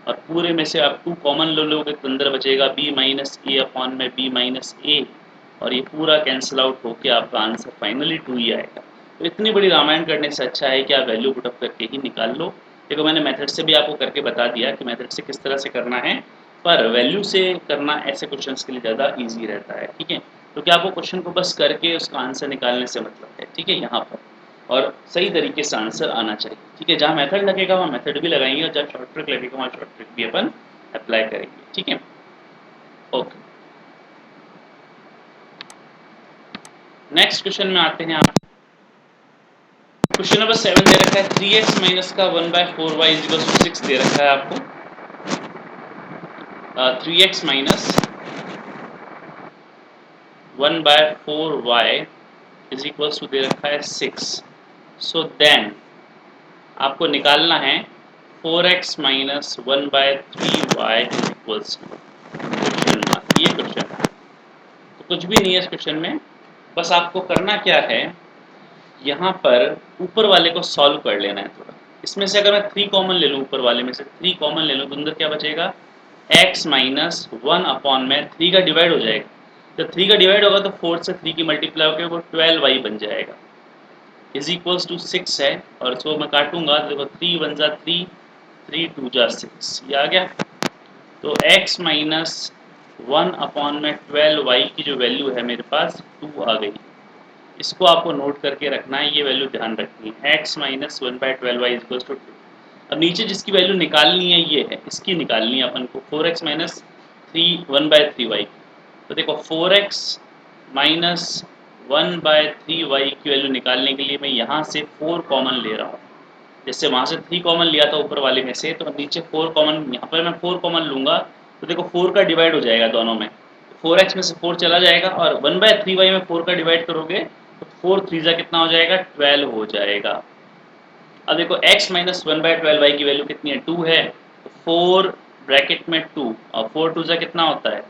और पूरे में से आप टू कॉमन ले लोगे तो अंदर बचेगा बी माइनस ए अपॉन में बी माइनस ए, और ये पूरा कैंसिल आउट होकर आपका आंसर फाइनली टू ही आएगा। तो इतनी बड़ी रामायण करने से अच्छा है कि आप वैल्यू पुटअप करके ही निकाल लो। देखो मैंने मेथड से भी आपको करके बता दिया कि मेथड से किस तरह से करना है, पर वैल्यू से करना ऐसे क्वेश्चंस के लिए ज़्यादा इजी रहता है, ठीक है। तो क्या आपको क्वेश्चन को बस करके उसका आंसर निकालने से मतलब है, ठीक है, यहाँ पर और सही तरीके से आंसर आना चाहिए, ठीक है। जहाँ मेथड लगेगा वहाँ मेथड भी लगाएंगे और जहाँ शॉर्ट ट्रिक लगेगा वहाँ शॉर्ट ट्रिक भी अपन अप्लाई करेंगे, ठीक है। ओके, नेक्स्ट क्वेश्चन में आते हैं। आप क्वेश्चन नंबर 7 दे रखा है, 3x माइनस का 1/4y इक्वल्स टू 6 दे रखा है आपको। 3x minus 1/4y is equals to दे रखा है 6। सो देन आपको निकालना है 4x minus 1/3y is equals to question mark, ये क्वेश्चन है। तो कुछ भी नहीं है इस क्वेश्चन में, बस आपको करना क्या है, यहाँ पर ऊपर वाले को सॉल्व कर लेना है थोड़ा। इसमें से अगर मैं थ्री कॉमन ले लूँ, ऊपर वाले में से थ्री कॉमन ले लूँ तो अंदर क्या बचेगा, x माइनस वन अपॉन में थ्री का डिवाइड हो जाएगा, जब थ्री का डिवाइड होगा तो फोर से थ्री की मल्टीप्लाई होकर वो 12y बन जाएगा इज इक्वल्स टू 6 है। और इसको मैं काटूंगा तो देखो थ्री वन जा थ्री, थ्री टू जा सिक्स, ये आ गया। तो x माइनस वन अपॉन में 12y की जो वैल्यू है मेरे पास टू आ गई। इसको आपको नोट करके रखना है, ये वैल्यू ध्यान रखनी है, x minus one by twelve y equal to two. अब नीचे जिसकी वैल्यू निकालनी है ये है, इसकी निकालनी है अपन को, 4x minus three one by three y. तो देखो 4x minus one by three y की वैल्यू निकालने के लिए मैं यहाँ से 4 कॉमन ले रहा हूँ। जैसे वहाँ से 3 कॉमन लिया था ऊपर वाले में से, तो नीचे 4 कॉमन, यहाँ पर मैं 4 कॉमन लूँगा तो देखो 4 का डिवाइड हो जाएगा दोनों में, 4x में से 4 चला जाएगा और 1/3y में 4 का डिवाइड करोगे तो 4 थ्री जा कितना हो जाएगा, 12 हो जाएगा। अब देखो x minus one by twelve y की वैल्यू कितनी है, 2 है, तो 4 ब्रैकेट में 2 और 4 टू जा कितना होता है,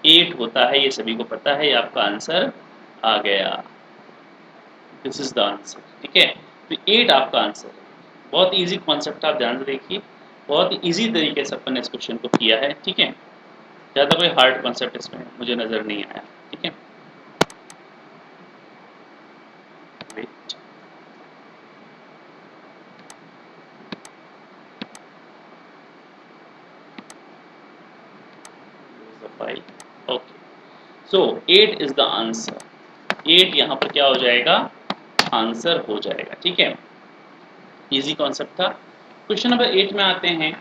8 होता है, ये सभी को पता है, ये आपका आंसर आ गया, दिस इज द आंसर, ठीक है। तो 8 आपका आंसर है। बहुत इजी कॉन्सेप्ट, आप ध्यान से देखिए, बहुत इजी तरीके से अपन ने इस क्वेश्चन को किया है, ठीक है। ज़्यादा कोई हार्ड कॉन्सेप्ट इसमें मुझे नज़र नहीं आया, ठीक है। Wait, use the file. Okay. So 8 is the answer. 8 यहाँ पर क्या हो जाएगा, आंसर हो जाएगा, ठीक है। इजी कॉन्सेप्ट था। क्वेश्चन नंबर 8 में आते हैं।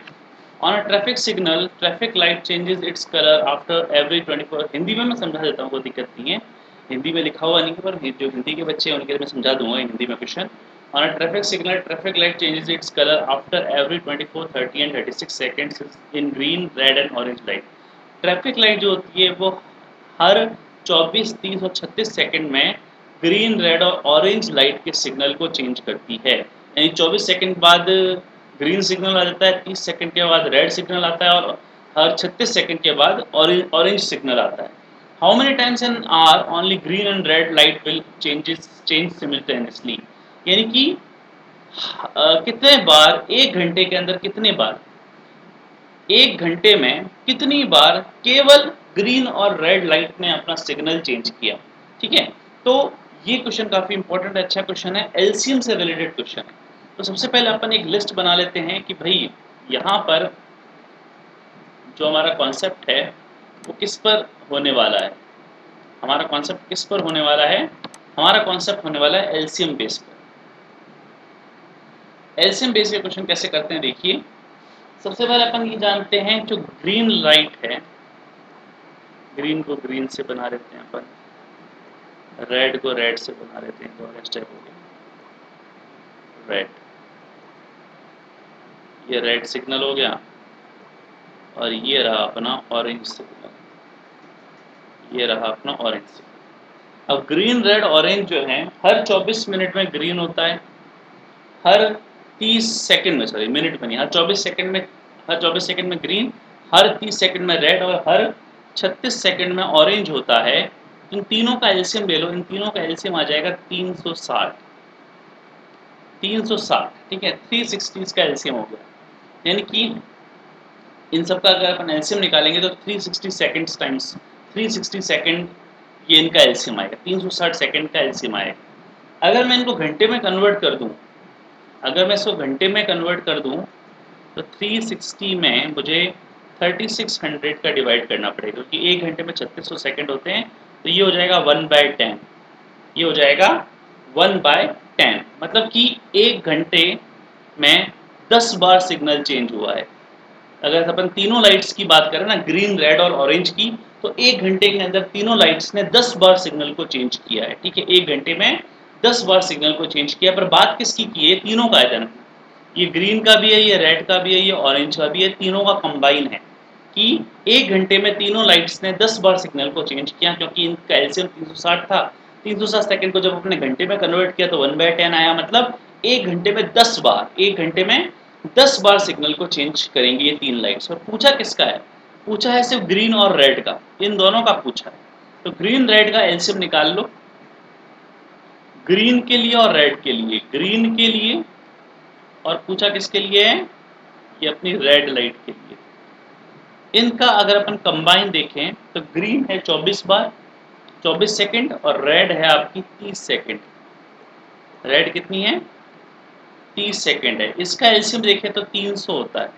On a traffic signal traffic light changes its colour after every 24। Hindi में मैं समझा देता हूँ, कोई दिक्कत नहीं है, हिंदी में लिखा हुआ नहीं है, पर जो हिंदी के बच्चे हैं उनके लिए मैं समझा दूंगा हिंदी में question. On a traffic signal traffic light changes its colour after every 24, 30 and 36 seconds in green, red and orange light. Traffic light जो होती है वो हर 24, 30 और 36 सेकंड में ग्रीन, रेड और ऑरेंज लाइट के सिग्नल को चेंज करती है। यानी 24 सेकंड बाद ग्रीन सिग्नल आ जाता है, 30 सेकंड के बाद रेड सिग्नल आता है और हर 36 सेकंड के बाद ऑरेंज सिग्नल आता है। How many times an hour only green and red light will change simultaneously, यानी कि कितने बार एक घंटे के अंदर कितने बार एक घंटे में कितनी बार केवल ग्रीन और रेड लाइट ने अपना सिग्नल चेंज किया। ठीक है, तो ये क्वेश्चन काफी इंपॉर्टेंट अच्छा क्वेश्चन है, एलसीएम से रिलेटेड क्वेश्चन है। तो सबसे पहले अपन एक लिस्ट बना लेते हैं कि भाई यहाँ पर जो हमारा कॉन्सेप्ट है वो किस पर होने वाला है। हमारा कॉन्सेप्ट किस पर होने वाला है? हमारा कॉन्सेप्ट होने वाला है एलसीएम बेस पर। एलसीएम बेस के क्वेश्चन कैसे करते हैं देखिए। सबसे पहले अपन ये जानते हैं जो ग्रीन लाइट है, ग्रीन को ग्रीन से बना लेते हैं अपन, रेड को रेड से बना लेते हैं, तो स्टेप हो गया रेड, ये रेड सिग्नल हो गया और ये रहा अपना ऑरेंज सिग्नल, ये रहा अपना ऑरेंज सिग्नल। अब ग्रीन रेड ऑरेंज जो है हर 24 मिनट में ग्रीन होता है, हर 30 सेकंड में, सॉरी मिनट में नहीं, हर 24 सेकंड में, हर 24 सेकंड में ग्रीन, हर 30 सेकंड में रेड और हर 36 सेकंड में ऑरेंज होता है। इन तीनों का एलसीएम ले लो, इन तीनों का एलसीएम आ जाएगा 360। 360 ठीक है, 360 इसका एलसीएम हो गया। यानी कि इन सब का अगर अपन एलसीएम निकालेंगे तो 360 सेकंड्स टाइम्स 360 सेकंड ये इनका एलसीएम आएगा, 360 सेकंड का एलसीएम आएगा। अगर मैं इनको घंटे में कन्वर्ट कर दूं, अगर मैं इसको घंटे में कन्वर्ट कर दूं तो 360 में मुझे 3600 का डिवाइड करना पड़ेगा, क्योंकि एक घंटे में 3600 सेकंड होते हैं। तो ये हो जाएगा 1/10, ये हो जाएगा 1/10, मतलब कि एक घंटे में 10 बार सिग्नल चेंज हुआ है। अगर अपन तीनों लाइट्स की बात करें ना, ग्रीन रेड और ऑरेंज की, तो एक घंटे के अंदर तीनों लाइट्स ने 10 बार सिग्नल को चेंज किया है। ठीक है, एक घंटे में 10 बार सिग्नल को चेंज किया। पर बात किसकी की है? तीनों का है, ये ग्रीन का भी है, ये रेड का भी है, ये ऑरेंज का भी है, तीनों का कंबाइन है कि एक घंटे में तीनों लाइट्स ने 10 बार सिग्नल को चेंज किया। क्योंकि इनका एलसीएम 360 था, 360 सेकंड को जब अपने घंटे में कन्वर्ट किया तो 1/10 आया, मतलब एक घंटे में 10 बार, एक घंटे में 10 बार सिग्नल को चेंज करेंगे ये तीन लाइट्स। और पूछा किसका है? पूछा है सिर्फ ग्रीन और रेड का, इन दोनों का पूछा है। तो ग्रीन रेड का एलसीएम निकाल लो, ग्रीन के लिए और रेड के लिए। ग्रीन के लिए और पूछा किसके लिए है? ये अपनी रेड लाइट के लिए। इनका अगर अपन कंबाइन देखें तो ग्रीन है 24 बार 24 सेकंड और रेड है आपकी 30 सेकंड। रेड कितनी है? 30 सेकंड है। इसका एलसीएम देखें तो 300 होता है,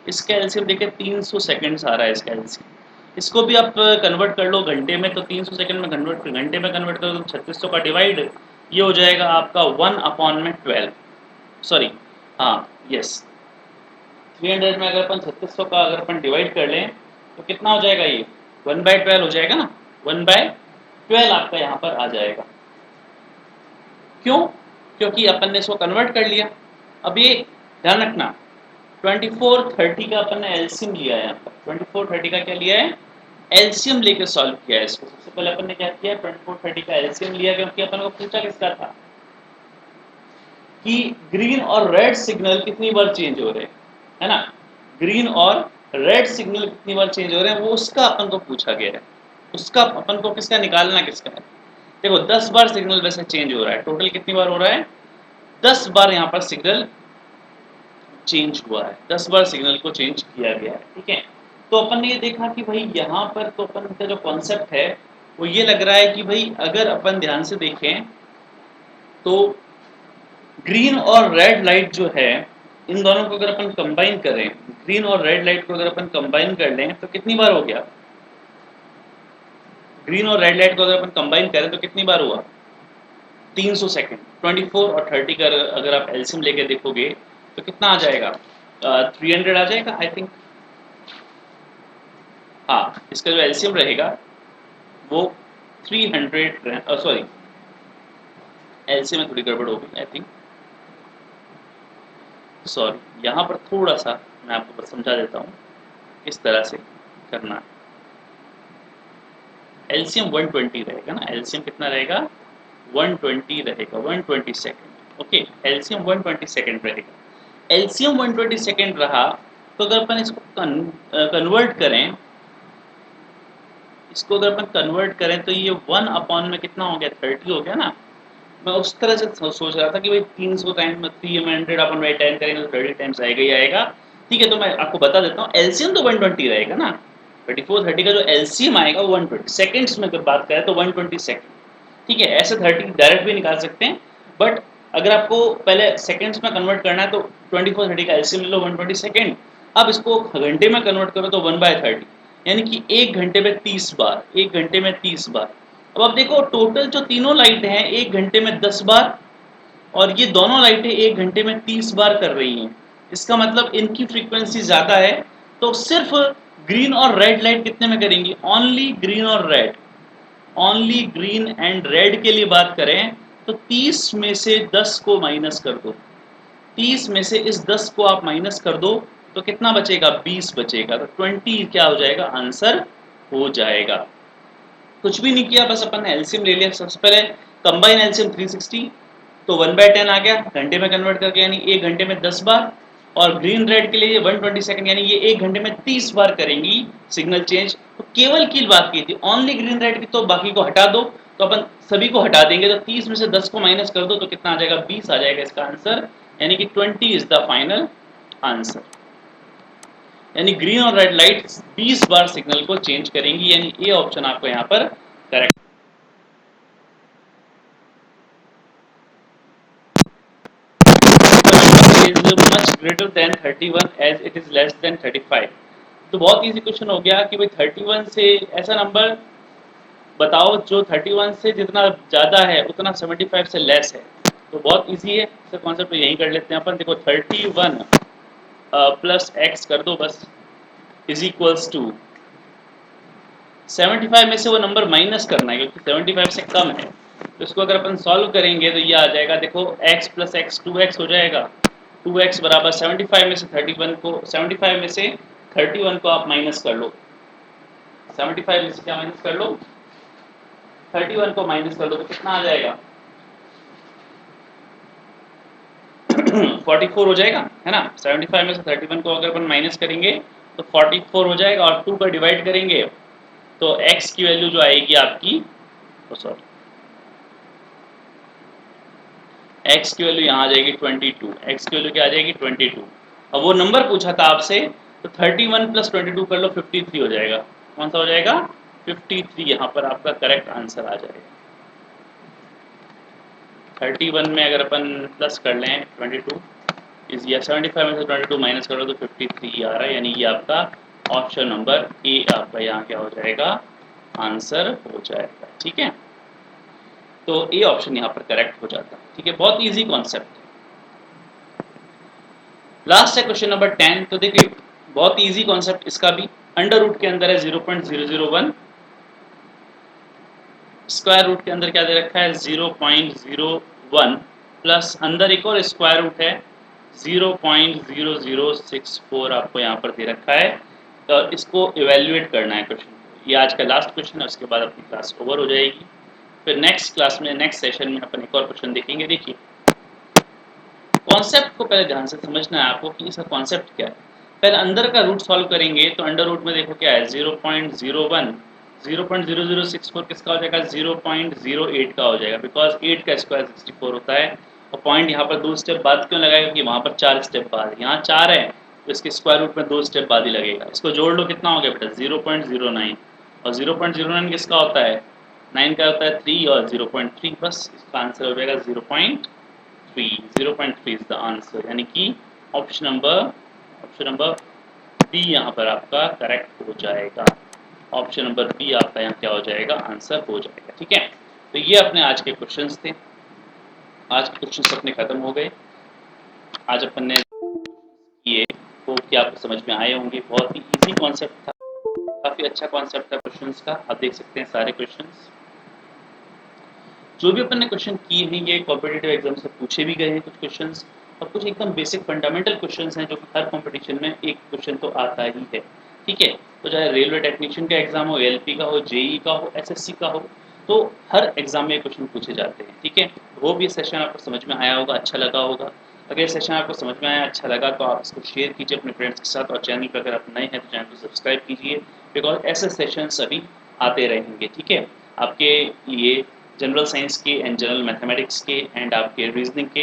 इसका एलसीएम देखें 300 सेकंड्स आ रहा है इसका एलसीएम। इसको भी आप कन्वर्ट कर लो घंटे में, तो 300 सेकंड में कन्वर्ट, घंटे में कन्वर्ट कर दो 3600 का डिवाइड, ये हो जाएगा आपका 1/12, सॉरी हाँ यस, 300 में अगर अपन 3600 का अगर अपन डिवाइड कर लें तो कितना हो जाएगा? ये 1/12 हो जाएगा ना, 1/12 आपका यहाँ पर आ जाएगा। क्यों? क्योंकि अपन ने इसको कन्वर्ट कर लिया। अब ये ध्यान रखना, 2430 का अपन ने एलसीएम लिया है यहाँ पर, 2430 का क्या लिया है? एलसीएम लेके सॉल्व किया है इसको। सबसे पहले अपन ने क्या किया? 2430 का एलसीएम लिया, क्योंकि अपन को पूछा किसका था कि ग्रीन और रेड सिग्नल कितनी बार चेंज हो रहे हैं, है ना? ग्रीन और रेड सिग्नल कितनी बार चेंज हो रहे हैं वो उसका अपन को पूछा गया है। उसका अपन को किसका निकालना, किसका है? देखो 10 बार सिग्नल वैसे चेंज हो रहा है, टोटल कितनी बार हो रहा है? 10 बार यहाँ पर सिग्नल चेंज हुआ है, 10 बार सिग्नल को चेंज किया गया है। ठीक है, तो अपन ने ये देखा कि भाई यहाँ पर तो अपन का जो कॉन्सेप्ट है वो ये लग रहा है कि भाई अगर अपन ध्यान से देखें तो ग्रीन और रेड लाइट जो है, इन दोनों को अगर अपन कंबाइन करें, ग्रीन और रेड लाइट को अगर अपन कंबाइन कर लें तो कितनी बार हो गया? ग्रीन और रेड लाइट को अगर अपन कंबाइन करें तो कितनी बार हुआ? 300 सेकंड। 24 और 30 का अगर आप एलसीएम लेके देखोगे तो कितना आ जाएगा? 300 आ जाएगा आई थिंक। हाँ, इसका जो एलसीएम रहेगा वो 300, सॉरी एलसीएम में थोड़ी गड़बड़ हो गई आई थिंक, सॉरी। यहाँ पर थोड़ा सा मैं आपको बस समझा देता हूँ किस तरह से करना है। एलसीएम 120 रहेगा ना, एलसीएम कितना रहेगा? 120 रहेगा, 120 सेकंड। ओके, एलसीएम 120 सेकंड रहेगा। एलसीएम 120 सेकंड रहा तो अगर अपन इसको कन्वर्ट करें, इसको अगर अपन कन्वर्ट करें तो ये 1 अपॉन में कितना हो गया? 30 हो गया ना। मैं उस तरह से सोच रहा था कि भाई 300 टाइम 300 अपन 10 करेंगे तो 30 टाइम्स आएगा ही आएगा। ठीक है, तो मैं आपको बता देता हूँ एलसीएम तो 120 रहेगा ना। 24 30 का जो एलसीएम आएगा वो 120 सेकंड्स में अगर बात करें तो 120 सेकंड। ठीक है, ऐसे 30 डायरेक्ट भी निकाल सकते हैं, बट अगर आपको पहले सेकंड्स में कन्वर्ट करना है तो 24 30 का एलसीएम ले लो 120 सेकंड। अब इसको घंटे में कन्वर्ट करो तो 1/30, यानी कि 1 घंटे में 30 बार, 1 घंटे में 30 बार। अब आप देखो टोटल जो तीनों लाइटें हैं 1 घंटे में 10 बार, और ये दोनों लाइटें 1 घंटे में 30 बार कर रही हैं। इसका मतलब इनकी फ्रीक्वेंसी ज़्यादा है, तो सिर्फ ग्रीन और रेड लाइट कितने में करेंगी? ओनली ग्रीन और red, only green and red के लिए बात करें तो 30 में से 10 को माइनस कर दो। 30 में से इस 10 को आप माइनस कर दो तो कितना बचेगा? 20 बचेगा। तो 20 क्या हो जाएगा? आंसर हो जाएगा। कुछ भी नहीं किया, बस अपन ने एलसीएम ले लिया। सबसे पहले कंबाइन एलसीएम 360, तो 1/10 आ गया घंटे में कन्वर्ट करके, यानी 1 घंटे में 10 बार। और ग्रीन रेड के लिए 120 सेकंड, यानी ये 1 घंटे में 30 बार करेंगी सिग्नल चेंज। तो केवल की बात की थी ओनली ग्रीन रेड की, तो बाकी को हटा दो। तो अपन सभी को हटा देंगे तो 30 में से 10 को माइनस कर दो तो कितना आ जाएगा? 20 आ जाएगा इसका आंसर, यानी कि 20 इज द फाइनल आंसर। यानी ग्रीन और रेड लाइट 20 बार सिग्नल को चेंज करेंगी, यानी ए ऑप्शन आपको यहाँ पर correct. is much greater than 31 as it is less than 35। तो बहुत इजी क्वेश्चन हो गया कि भाई 31 से ऐसा नंबर बताओ जो 31 से जितना ज़्यादा है उतना 75 से लेस है। तो बहुत इजी है, इसका कॉन्सेप्ट यही कर लेते हैं अपन। देखो 31 प्लस एक्स कर दो बस, इज इक्वल्स टू 75 में से वो नंबर माइनस करना है क्योंकि 75 से कम है। तो इसको अगर अपन सॉल्व करेंगे तो ये आ जाएगा, देखो x प्लस एक्स 2x हो जाएगा। 2x बराबर 75 में से 31 को, 75 में से 31 को आप माइनस कर लो। 75 में से क्या माइनस कर लो? 31 को माइनस कर लो तो कितना आ जाएगा? 44 हो जाएगा, है ना। 75 में से 31 को अगर अपन माइनस करेंगे तो 44 हो जाएगा, और 2 का डिवाइड करेंगे तो x की वैल्यू जो आएगी आपकी, सॉरी x की वैल्यू यहाँ आ जाएगी 22। x की वैल्यू क्या आ जाएगी? 22। अब वो नंबर पूछा था आपसे, तो 31 प्लस 22 कर लो, 53 हो जाएगा। कौन सा हो जाएगा? 53 यहाँ पर आपका करेक्ट आंसर आ जाएगा। 31 में अगर अपन प्लस कर लें 22 इस, या 75 में से 22 माइनस करो तो 53 आ रहा है, यानी ये आपका ऑप्शन नंबर ए आपका यहाँ क्या हो जाएगा? आंसर हो जाएगा। ठीक है, तो ए ऑप्शन यहाँ पर करेक्ट हो जाता है। ठीक है, बहुत ईजी कॉन्सेप्ट। लास्ट है क्वेश्चन नंबर 10। तो देखिए बहुत इजी कॉन्सेप्ट इसका भी। अंडर रूट के अंदर है 0.001, स्क्वायर रूट के अंदर क्या दे रखा है? 0.01, प्लस अंदर एक और स्क्वायर रूट है 0.0064 आपको यहाँ पर दे रखा है। तो इसको इवेल्युएट करना है क्वेश्चन को। ये आज का लास्ट क्वेश्चन है, उसके बाद अपनी क्लास ओवर हो जाएगी। फिर नेक्स्ट क्लास में, नेक्स्ट सेशन में अपन एक और क्वेश्चन देखेंगे। देखिए कॉन्सेप्ट को पहले ध्यान से समझना है आपको कि इसका कॉन्सेप्ट क्या है। पहले अंदर का रूट सॉल्व करेंगे तो अंडर रूट में देखो क्या है? 0.01, 0.0064 किसका हो जाएगा? 0.08 का हो जाएगा, बिकॉज 8 का स्क्वायर 64 होता है। और पॉइंट यहाँ पर 2 स्टेप बाद क्यों लगाएगा? क्योंकि वहाँ पर 4 स्टेप बाद, यहाँ 4 है तो इसके स्क्वायर रूट में 2 स्टेप बाद ही लगेगा। इसको जोड़ लो, कितना हो गया बेटा? 0.09। और 0.09 किसका होता है? 9 का होता है 3, और 0.3, बस इसका आंसर हो जाएगा 0.3 इज द आंसर, यानी कि ऑप्शन नंबर बी यहाँ पर आपका करेक्ट हो जाएगा। ऑप्शन नंबर बी आपका यहाँ क्या हो जाएगा? आंसर हो जाएगा। ठीक है, तो ये अपने आज के क्वेश्चंस थे। आज के क्वेश्चंस अपने खत्म हो गए। आज अपन ने किए वो क्या आपको समझ में आए होंगे। बहुत ही इजी कॉन्सेप्ट था, काफ़ी अच्छा कॉन्सेप्ट था क्वेश्चंस का। आप देख सकते हैं सारे क्वेश्चंस जो भी अपन ने क्वेश्चन किए हैं ये कॉम्पिटिटिव एग्जाम से पूछे भी गए हैं कुछ क्वेश्चंस, और कुछ एकदम बेसिक फंडामेंटल क्वेश्चंस हैं जो कि हर कंपटीशन में एक क्वेश्चन तो आता ही है। ठीक है, तो चाहे रेलवे टेक्नीशियन का एग्जाम हो, एलपी का हो, जेई का हो, एसएससी का हो, तो हर एग्जाम में क्वेश्चन पूछे जाते हैं। ठीक है, वो भी सेशन आपको समझ में आया होगा, अच्छा लगा होगा। अगर सेशन आपको समझ में आया, अच्छा लगा, तो आप इसको शेयर कीजिए अपने फ्रेंड्स के साथ, और चैनल पर अगर आप नए हैं तो चैनल को सब्सक्राइब कीजिए, बिकॉज ऐसे सेशन अभी आते रहेंगे। ठीक है, आपके लिए जनरल साइंस के एंड जनरल मैथमेटिक्स के एंड आपके रीजनिंग के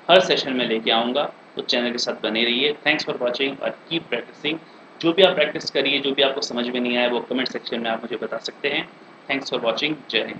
हर सेशन में लेके आऊँगा। तो चैनल के साथ बने रहिए। थैंक्स फॉर वॉचिंग और कीप प्रैक्टिसिंग। जो भी आप प्रैक्टिस करिए, जो भी आपको समझ में नहीं आया वो कमेंट सेक्शन में आप मुझे बता सकते हैं। Thanks for watching. जय हिंद।